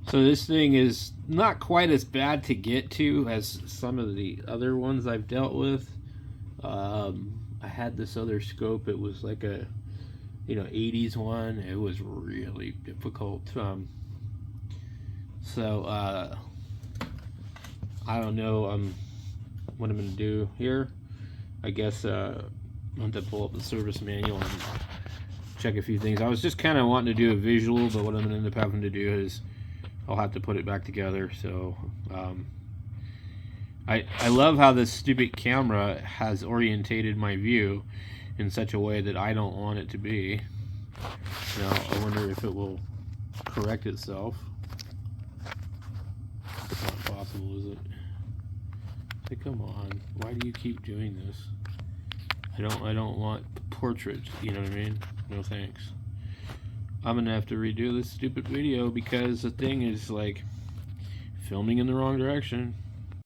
So this thing is not quite as bad to get to as some of the other ones I've dealt with. I had this other scope. It was like a 80s one. It was really difficult. I don't know what I'm gonna do here. I guess I'm going to pull up the service manual and check a few things. I was just kind of wanting to do a visual, but what I'm going to end up having to do is I'll have to put it back together. So I love how this stupid camera has orientated my view in such a way that I don't want it to be. Now I wonder if it will correct itself. It's not possible, is it? Say, come on, why do you keep doing this? I don't want portraits, you know what I mean? No thanks. I'm gonna have to redo this stupid video because the thing is like filming in the wrong direction.